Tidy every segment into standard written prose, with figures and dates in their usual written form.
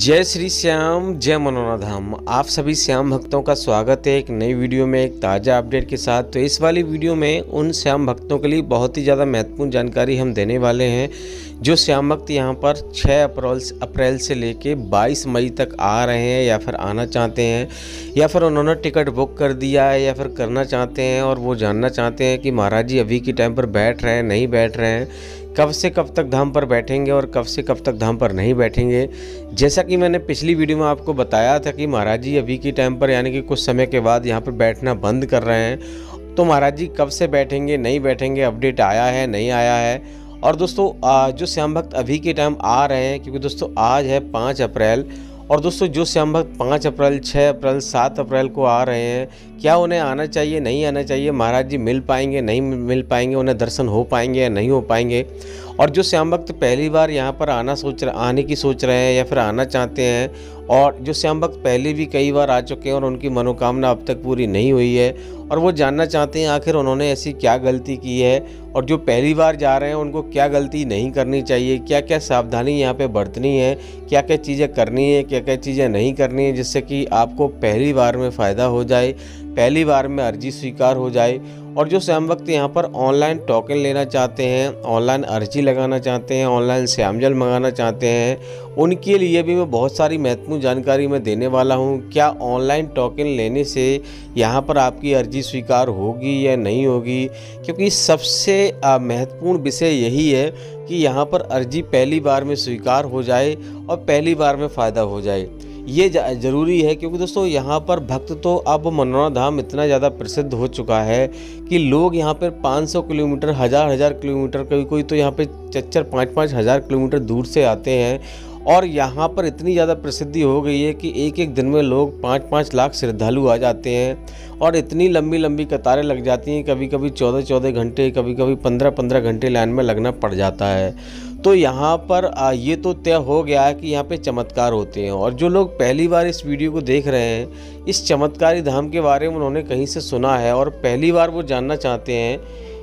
जय श्री श्याम, जय मनोना धाम। आप सभी श्याम भक्तों का स्वागत है एक नई वीडियो में, एक ताज़ा अपडेट के साथ। तो इस वाली वीडियो में उन श्याम भक्तों के लिए बहुत ही ज़्यादा महत्वपूर्ण जानकारी हम देने वाले हैं जो श्याम भक्त यहाँ पर 6 अप्रैल से लेके 22 मई तक आ रहे हैं या फिर आना चाहते हैं, या फिर उन्होंने टिकट बुक कर दिया है या फिर करना चाहते हैं और वो जानना चाहते हैं कि महाराज जी अभी के टाइम पर बैठ रहे हैं, नहीं बैठ रहे हैं, कब से कब तक धाम पर बैठेंगे और कब से कब तक धाम पर नहीं बैठेंगे। जैसा कि मैंने पिछली वीडियो में आपको बताया था कि महाराज जी अभी के टाइम पर यानी कि कुछ समय के बाद यहाँ पर बैठना बंद कर रहे हैं, तो महाराज जी कब से बैठेंगे, नहीं बैठेंगे, अपडेट आया है, नहीं आया है। और दोस्तों जो श्याम भक्त अभी के टाइम आ रहे हैं, क्योंकि दोस्तों आज है 5 अप्रैल, और दोस्तों जो श्याम भक्त 5 अप्रैल, 6 अप्रैल, 7 अप्रैल को आ रहे हैं, क्या उन्हें आना चाहिए, नहीं आना चाहिए, महाराज जी मिल पाएंगे, नहीं मिल पाएंगे, उन्हें दर्शन हो पाएंगे या नहीं हो पाएंगे। और जो श्याम भक्त पहली बार यहाँ पर आने की सोच रहे हैं या फिर आना चाहते हैं, और जो श्याम भक्त पहले भी कई बार आ चुके हैं और उनकी मनोकामना अब तक पूरी नहीं हुई है और वो जानना चाहते हैं आखिर उन्होंने ऐसी क्या गलती की है, और जो पहली बार जा रहे हैं उनको क्या गलती नहीं करनी चाहिए, क्या क्या सावधानी यहाँ पे बरतनी है, क्या क्या चीज़ें करनी है, क्या क्या चीज़ें नहीं करनी है, जिससे कि आपको पहली बार में फ़ायदा हो जाए, पहली बार में अर्जी स्वीकार हो जाए। और जो श्याम भक्त यहाँ पर ऑनलाइन टोकन लेना चाहते हैं, ऑनलाइन अर्जी लगाना चाहते हैं, ऑनलाइन श्यामजल मंगाना चाहते हैं, उनके लिए भी मैं बहुत सारी महत्वपूर्ण जानकारी मैं देने वाला हूँ। क्या ऑनलाइन टोकन लेने से यहाँ पर आपकी अर्जी स्वीकार होगी या नहीं होगी, क्योंकि सबसे महत्वपूर्ण विषय यही है कि यहाँ पर अर्जी पहली बार में स्वीकार हो जाए और पहली बार में फ़ायदा हो जाए, ये ज़रूरी है। क्योंकि दोस्तों यहाँ पर भक्त तो अब मनोना धाम इतना ज़्यादा प्रसिद्ध हो चुका है कि लोग यहाँ पर 500 किलोमीटर, हज़ार किलोमीटर, कोई तो यहाँ पे 4-5 हज़ार किलोमीटर दूर से आते हैं। और यहाँ पर इतनी ज़्यादा प्रसिद्धि हो गई है कि एक एक दिन में लोग 5-5 लाख श्रद्धालु आ जाते हैं और इतनी लंबी लंबी कतारें लग जाती हैं, कभी कभी 14-14 घंटे, कभी कभी 15-15 घंटे लाइन में लगना पड़ जाता है। तो यहाँ पर ये तो तय हो गया है कि यहाँ पे चमत्कार होते हैं, और जो लोग पहली बार इस वीडियो को देख रहे हैं, इस चमत्कारी धाम के बारे में उन्होंने कहीं से सुना है और पहली बार वो जानना चाहते हैं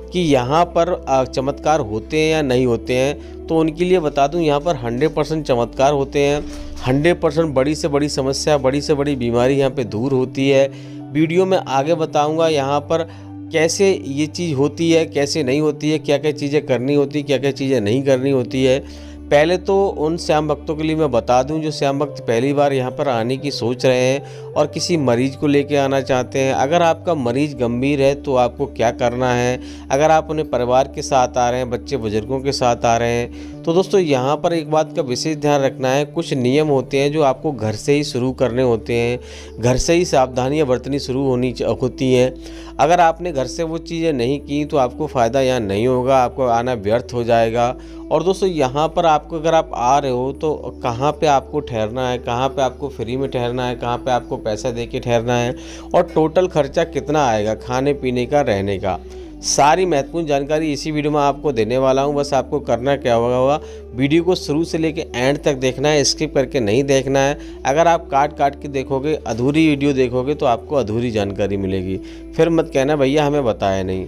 कि यहाँ पर चमत्कार होते हैं या नहीं होते हैं, तो उनके लिए बता दूं यहाँ पर 100% चमत्कार होते हैं। 100% बड़ी से बड़ी समस्या, बड़ी से बड़ी बीमारी यहाँ पे दूर होती है। वीडियो में आगे बताऊंगा यहाँ पर कैसे ये चीज़ होती है, कैसे नहीं होती है, क्या क्या चीज़ें करनी होती है, क्या क्या चीज़ें नहीं करनी होती है। पहले तो उन श्याम भक्तों के लिए मैं बता दूं जो श्याम भक्त पहली बार यहाँ पर आने की सोच रहे हैं और किसी मरीज को लेके आना चाहते हैं। अगर आपका मरीज गंभीर है तो आपको क्या करना है, अगर आप अपने परिवार के साथ आ रहे हैं, बच्चे बुजुर्गों के साथ आ रहे हैं, तो दोस्तों यहाँ पर एक बात का विशेष ध्यान रखना है। कुछ नियम होते हैं जो आपको घर से ही शुरू करने होते हैं, घर से ही सावधानियाँ बरतनी शुरू होती हैं। अगर आपने घर से वो चीज़ें नहीं की तो आपको फ़ायदा यहाँ नहीं होगा, आपको आना व्यर्थ हो जाएगा। और दोस्तों यहाँ पर आपको अगर आप आ रहे हो तो कहाँ पे आपको ठहरना है, कहाँ पे आपको फ्री में ठहरना है, कहाँ पे आपको पैसा दे के ठहरना है, और टोटल खर्चा कितना आएगा खाने पीने का, रहने का, सारी महत्वपूर्ण जानकारी इसी वीडियो में आपको देने वाला हूं। बस आपको करना क्या होगा, वीडियो को शुरू से लेके एंड तक देखना है, स्किप करके नहीं देखना है। अगर आप काट के देखोगे, अधूरी वीडियो देखोगे, तो आपको अधूरी जानकारी मिलेगी, फिर मत कहना भैया हमें बताया नहीं।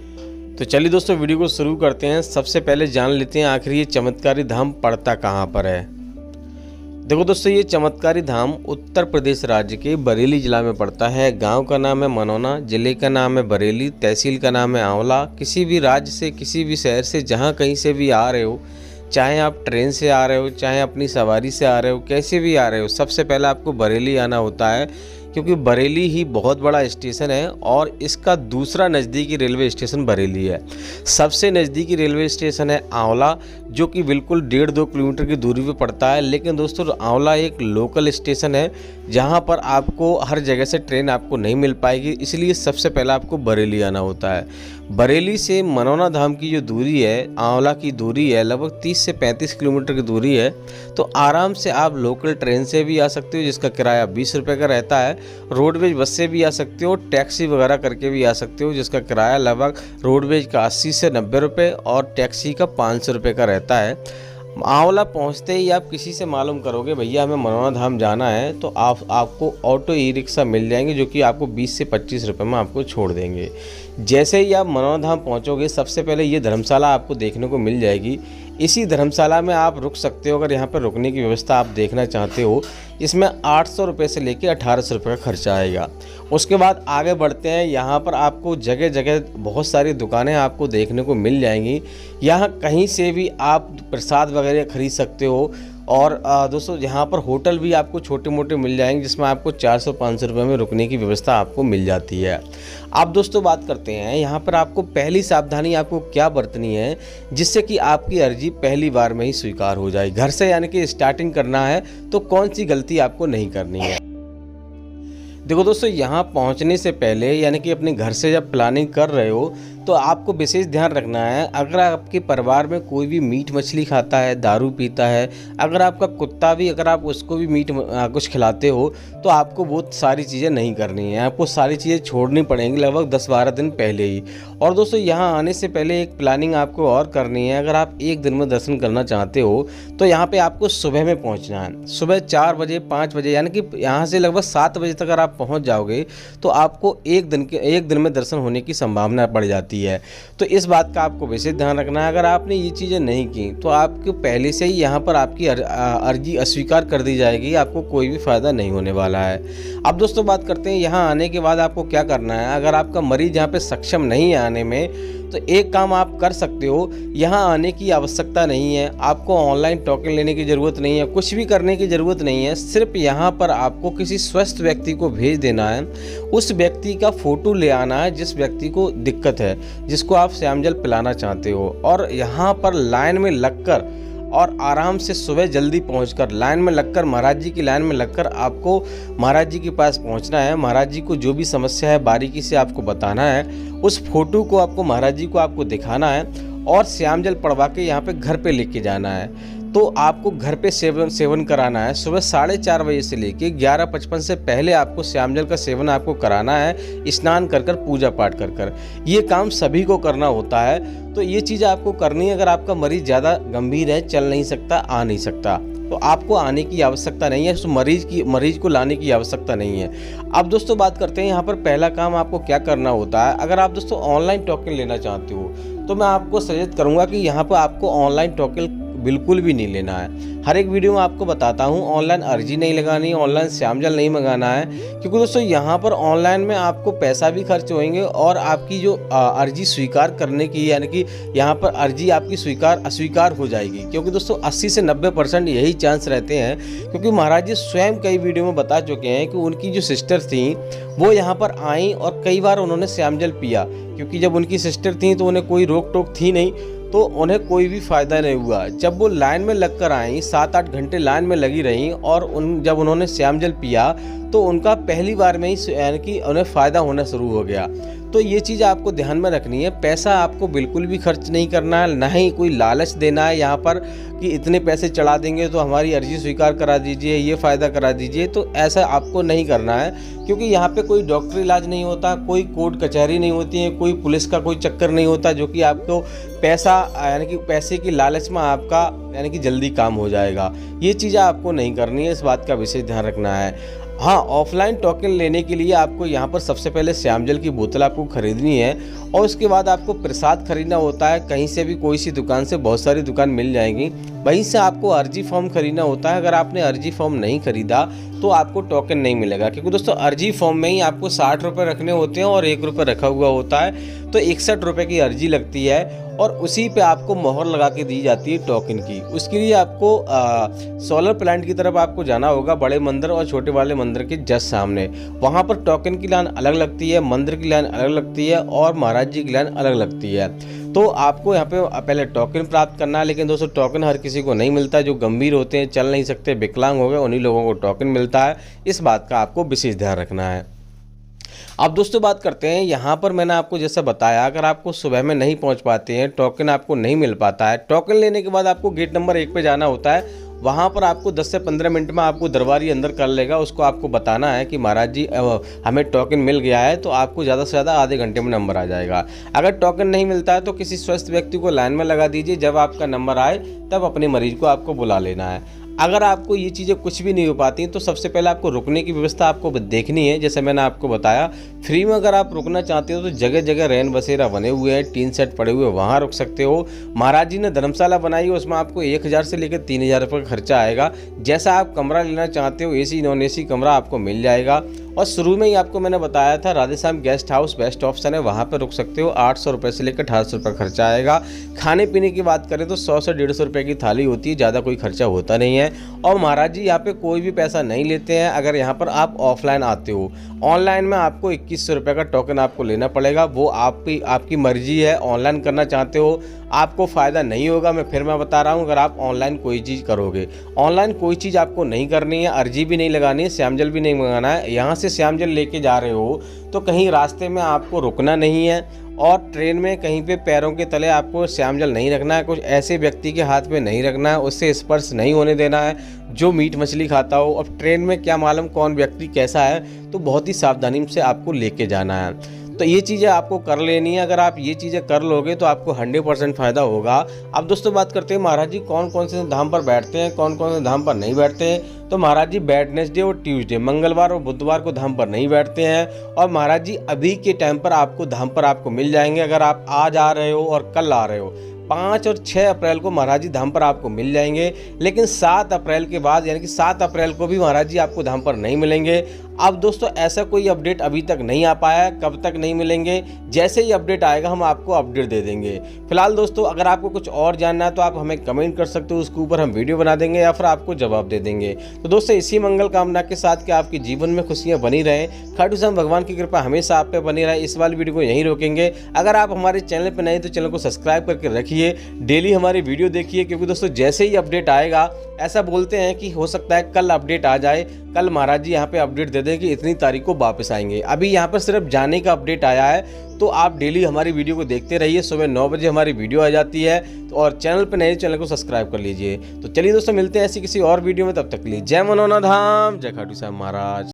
तो चलिए दोस्तों वीडियो को शुरू करते हैं। सबसे पहले जान लेते हैं आखिर ये चमत्कारी धाम पड़ता कहाँ पर है। देखो दोस्तों, ये चमत्कारी धाम उत्तर प्रदेश राज्य के बरेली जिला में पड़ता है। गांव का नाम है मनोना, जिले का नाम है बरेली, तहसील का नाम है आंवला। किसी भी राज्य से, किसी भी शहर से, जहां कहीं से भी आ रहे हो, चाहे आप ट्रेन से आ रहे हो, चाहे अपनी सवारी से आ रहे हो, कैसे भी आ रहे हो, सबसे पहले आपको बरेली आना होता है, क्योंकि बरेली ही बहुत बड़ा स्टेशन है और इसका दूसरा नज़दीकी रेलवे स्टेशन बरेली है। सबसे नज़दीकी रेलवे स्टेशन है आंवला, जो कि बिल्कुल 1.5-2 किलोमीटर की दूरी पे पड़ता है। लेकिन दोस्तों आंवला एक लोकल स्टेशन है जहां पर आपको हर जगह से ट्रेन आपको नहीं मिल पाएगी, इसलिए सबसे पहले आपको बरेली आना होता है। बरेली से मनोना धाम की जो दूरी है, आंवला की दूरी है, लगभग 30 से 35 किलोमीटर की दूरी है। तो आराम से आप लोकल ट्रेन से भी आ सकते हो, जिसका किराया 20 रुपये का रहता है। रोडवेज बस से भी आ सकते हो, टैक्सी वगैरह करके भी आ सकते हो, जिसका किराया लगभग रोडवेज का 80 से 90 रुपये और टैक्सी का 500 रुपये का रहता है। आंवला पहुंचते ही आप किसी से मालूम करोगे भैया हमें मनोना धाम जाना है, तो आपको ऑटो ई रिक्शा मिल जाएंगे जो कि आपको 20 से 25 रुपये में आपको छोड़ देंगे। जैसे ही आप मनोना धाम पहुँचोगे, सबसे पहले ये धर्मशाला आपको देखने को मिल जाएगी। इसी धर्मशाला में आप रुक सकते हो। अगर यहाँ पर रुकने की व्यवस्था आप देखना चाहते हो, इसमें 800 रुपये से लेकर 1800 रुपये का खर्चा आएगा। उसके बाद आगे बढ़ते हैं। यहाँ पर आपको जगह जगह बहुत सारी दुकानें आपको देखने को मिल जाएंगी। यहाँ कहीं से भी आप प्रसाद वगैरह खरीद सकते हो। और दोस्तों यहाँ पर होटल भी आपको छोटे मोटे मिल जाएंगे, जिसमें आपको 400-500 रुपये में रुकने की व्यवस्था आपको मिल जाती है। अब दोस्तों बात करते हैं यहाँ पर आपको पहली सावधानी आपको क्या बरतनी है, जिससे कि आपकी अर्जी पहली बार में ही स्वीकार हो जाए। घर से यानी कि स्टार्टिंग करना है तो कौन सी गलती आपको नहीं करनी है। देखो दोस्तों, यहाँ पहुँचने से पहले यानी कि अपने घर से जब प्लानिंग कर रहे हो तो आपको विशेष ध्यान रखना है, अगर आपके परिवार में कोई भी मीट मछली खाता है, दारू पीता है, अगर आपका कुत्ता भी, अगर आप उसको भी मीट कुछ खिलाते हो, तो आपको बहुत सारी चीज़ें नहीं करनी है। आपको सारी चीज़ें छोड़नी पड़ेंगी लगभग 10-12 दिन पहले ही। और दोस्तों यहाँ आने से पहले एक प्लानिंग आपको और करनी है। अगर आप एक दिन में दर्शन करना चाहते हो तो यहाँ पर आपको सुबह में पहुँचना है। सुबह 4 बजे 5 बजे यानी कि यहाँ से लगभग 7 बजे तक अगर आप पहुँच जाओगे तो आपको एक दिन में दर्शन होने की संभावना बढ़ जाती है। तो इस बात का आपको विशेष ध्यान रखना है। अगर आपने ये चीज़ें नहीं की तो आपको पहले से ही यहाँ पर आपकी अर्जी अस्वीकार कर दी जाएगी, आपको कोई भी फ़ायदा नहीं होने वाला है। अब दोस्तों बात करते हैं यहाँ आने के बाद आपको क्या करना है। अगर आपका मरीज़ यहाँ पे सक्षम नहीं है आने में, तो एक काम आप कर सकते हो, यहाँ आने की आवश्यकता नहीं है, आपको ऑनलाइन टोकन लेने की ज़रूरत नहीं है, कुछ भी करने की ज़रूरत नहीं है। सिर्फ यहाँ पर आपको किसी स्वस्थ व्यक्ति को भेज देना है, उस व्यक्ति का फ़ोटो ले आना है जिस व्यक्ति को दिक्कत है, जिसको आप श्यामजल पिलाना चाहते हो। और यहाँ पर लाइन में लगकर और आराम से सुबह जल्दी पहुंचकर लाइन में लगकर, महाराज जी की लाइन में लगकर आपको महाराज जी के पास पहुंचना है। महाराज जी को जो भी समस्या है बारीकी से आपको बताना है, उस फोटो को आपको महाराज जी को आपको दिखाना है और श्यामजल पढ़वा के यहाँ पे घर पे लेके जाना है। तो आपको घर पे सेवन कराना है। सुबह 4:30 बजे से लेके 11:55 से पहले आपको श्यामजल का सेवन आपको कराना है, स्नान कर कर, पूजा पाठ कर कर। ये काम सभी को करना होता है, तो ये चीज़ आपको करनी है। अगर आपका मरीज़ ज़्यादा गंभीर है, चल नहीं सकता, आ नहीं सकता, तो आपको आने की आवश्यकता नहीं है, उस मरीज को लाने की आवश्यकता नहीं है। अब दोस्तों बात करते हैं यहाँ पर पहला काम आपको क्या करना होता है। अगर आप दोस्तों ऑनलाइन टोकन लेना चाहते हो तो मैं आपको सजेस्ट करूँगा कि यहाँ पर आपको ऑनलाइन टोकन बिल्कुल भी नहीं लेना है। हर एक वीडियो में आपको बताता हूँ ऑनलाइन अर्जी नहीं लगानी, ऑनलाइन श्यामजल नहीं मंगाना है, क्योंकि दोस्तों यहाँ पर ऑनलाइन में आपको पैसा भी खर्च होंगे और आपकी जो अर्जी स्वीकार करने की यानी कि यहाँ पर अर्जी आपकी अस्वीकार हो जाएगी। क्योंकि दोस्तों 80 से 90% यही चांस रहते हैं, क्योंकि महाराज जी स्वयं कई वीडियो में बता चुके हैं कि उनकी जो सिस्टर थी वो यहाँ पर आई और कई बार उन्होंने श्यामजल पिया, क्योंकि जब उनकी सिस्टर थी तो उन्हें कोई रोक टोक थी नहीं, तो उन्हें कोई भी फ़ायदा नहीं हुआ। जब वो लाइन में लग कर आई, 7-8 घंटे लाइन में लगी रहीं और जब उन्होंने श्यामजल पिया तो उनका पहली बार में ही यानी कि उन्हें फ़ायदा होना शुरू हो गया। तो ये चीज़ आपको ध्यान में रखनी है। पैसा आपको बिल्कुल भी खर्च नहीं करना है, ना ही कोई लालच देना है यहाँ पर कि इतने पैसे चढ़ा देंगे तो हमारी अर्जी स्वीकार करा दीजिए, ये फ़ायदा करा दीजिए। तो ऐसा आपको नहीं करना है, क्योंकि यहाँ पे कोई डॉक्टर इलाज नहीं होता, कोई कोर्ट कचहरी नहीं होती है, कोई पुलिस का कोई चक्कर नहीं होता जो कि आपको पैसा यानी कि पैसे की लालच में आपका यानी कि जल्दी काम हो जाएगा। ये चीज़ें आपको नहीं करनी है, इस बात का विशेष ध्यान रखना है। हाँ, ऑफलाइन टोकन लेने के लिए आपको यहाँ पर सबसे पहले श्यामजल की बोतल आपको खरीदनी है और उसके बाद आपको प्रसाद खरीदना होता है। कहीं से भी कोई सी दुकान से, बहुत सारी दुकान मिल जाएंगी, वहीं से आपको अर्जी फॉर्म खरीदना होता है। अगर आपने अर्जी फॉर्म नहीं खरीदा तो आपको टोकन नहीं मिलेगा, क्योंकि दोस्तों अर्जी फॉर्म में ही आपको 60 रुपये रखने होते हैं और 1 रुपये रखा हुआ होता है, तो 61 रुपये की अर्जी लगती है और उसी पे आपको मोहर लगा के दी जाती है टोकन की। उसके लिए आपको सोलर प्लांट की तरफ आपको जाना होगा, बड़े मंदिर और छोटे वाले मंदिर के जस्ट सामने। वहाँ पर टोकन की लाइन अलग लगती है, मंदिर की लाइन अलग लगती है और महाराज जी की लाइन अलग लगती है। तो आपको यहाँ पे पहले टोकन प्राप्त करना है, लेकिन दोस्तों टोकन हर किसी को नहीं मिलता। जो गंभीर होते हैं, चल नहीं सकते, विकलांग हो गए, उन्हीं लोगों को टोकन मिलता है। इस बात का आपको विशेष ध्यान रखना है। अब दोस्तों बात करते हैं, यहाँ पर मैंने आपको जैसे बताया, अगर आपको सुबह में नहीं पहुँच पाते हैं, टोकन आपको नहीं मिल पाता है, टोकन लेने के बाद आपको गेट नंबर 1 पे जाना होता है। वहाँ पर आपको 10 से 15 मिनट में आपको दरबारी अंदर कर लेगा। उसको आपको बताना है कि महाराज जी हमें टोकन मिल गया है, तो आपको ज़्यादा से ज़्यादा आधे घंटे में नंबर आ जाएगा। अगर टोकन नहीं मिलता है तो किसी स्वस्थ व्यक्ति को लाइन में लगा दीजिए, जब आपका नंबर आए तब अपने मरीज को आपको बुला लेना है। अगर आपको ये चीज़ें कुछ भी नहीं हो पाती तो सबसे पहले आपको रुकने की व्यवस्था आपको देखनी है। जैसे मैंने आपको बताया, फ्री में अगर आप रुकना चाहते हो तो जगह जगह रैन बसेरा बने हुए हैं, टीन सेट पड़े हुए, वहाँ रुक सकते हो। महाराज जी ने धर्मशाला बनाई है, उसमें आपको 1000 से लेकर 3000 रुपये का खर्चा आएगा। जैसा आप कमरा लेना चाहते हो, AC नॉन AC कमरा आपको मिल जाएगा। और शुरू में ही आपको मैंने बताया था Radheshyam guest house best option है, वहाँ पर रुक सकते हो। 800 रुपये से लेकर 1800 रुपये खर्चा आएगा। खाने पीने की बात करें तो 100 से 150 रुपये की थाली होती है, ज़्यादा कोई खर्चा होता नहीं है। और महाराज जी यहाँ पे कोई भी पैसा नहीं लेते हैं अगर यहाँ पर आप ऑफलाइन आते हो। ऑनलाइन में आपको 2100 रुपये का टोकन आपको लेना पड़ेगा, वो आपकी मर्जी है। ऑनलाइन करना चाहते हो आपको फ़ायदा नहीं होगा। मैं बता रहा हूँ, अगर आप ऑनलाइन कोई चीज़ करोगे, ऑनलाइन कोई चीज़ आपको नहीं करनी है, अर्जी भी नहीं लगानी है, श्यामजल भी नहीं मंगाना है। यहाँ से श्यामजल लेके जा रहे हो तो कहीं रास्ते में आपको रुकना नहीं है और ट्रेन में कहीं पे पैरों के तले आपको श्यामजल नहीं रखना है, कुछ ऐसे व्यक्ति के हाथ में नहीं रखना है, उससे स्पर्श नहीं होने देना है जो मीट मछली खाता हो। अब ट्रेन में क्या मालूम कौन व्यक्ति कैसा है, तो बहुत ही सावधानी से आपको लेके जाना है। तो ये चीज़ें आपको कर लेनी है। अगर आप ये चीज़ें कर लोगे तो आपको 100% फ़ायदा होगा। अब दोस्तों बात करते हैं महाराज जी कौन कौन से धाम पर बैठते हैं, कौन कौन से धाम पर नहीं बैठते हैं। तो महाराज जी वेडनेसडे और ट्यूसडे, मंगलवार और बुधवार को धाम पर नहीं बैठते हैं। और महाराज जी अभी के टाइम पर आपको धाम पर आपको मिल जाएंगे। अगर आप आज आ रहे हो और कल आ रहे हो, 5 और 6 अप्रैल को महाराज जी धाम पर आपको मिल जाएंगे। लेकिन 7 अप्रैल के बाद यानी कि 7 अप्रैल को भी महाराज जी आपको धाम पर नहीं मिलेंगे। अब दोस्तों ऐसा कोई अपडेट अभी तक नहीं आ पाया है, कब तक नहीं मिलेंगे, जैसे ही अपडेट आएगा हम आपको अपडेट दे देंगे। फिलहाल दोस्तों अगर आपको कुछ और जानना है तो आप हमें कमेंट कर सकते हो, उसके ऊपर हम वीडियो बना देंगे या फिर आपको जवाब दे देंगे। तो दोस्तों इसी मंगल कामना के साथ कि आपके जीवन में खुशियाँ बनी रहें, खाटू श्याम भगवान की कृपा हमेशा आप पे बनी रहे, इस वाली वीडियो को यहीं रोकेंगे। अगर आप हमारे चैनल पर नए तो चैनल को सब्सक्राइब करके रखिए, डेली हमारी वीडियो देखिए, क्योंकि दोस्तों जैसे ही अपडेट आएगा, ऐसा बोलते हैं कि हो सकता है कल अपडेट आ जाए, कल महाराज जी यहाँ पे अपडेट दे दें कि इतनी तारीख को वापस आएंगे। अभी यहाँ पर सिर्फ जाने का अपडेट आया है, तो आप डेली हमारी वीडियो को देखते रहिए। सुबह 9 बजे हमारी वीडियो आ जाती है, तो और चैनल पर नए चैनल को सब्सक्राइब कर लीजिए। तो चलिए दोस्तों मिलते हैं ऐसी किसी और वीडियो में, तब तक के लिए जय मनोना धाम, जय खाटू श्याम महाराज।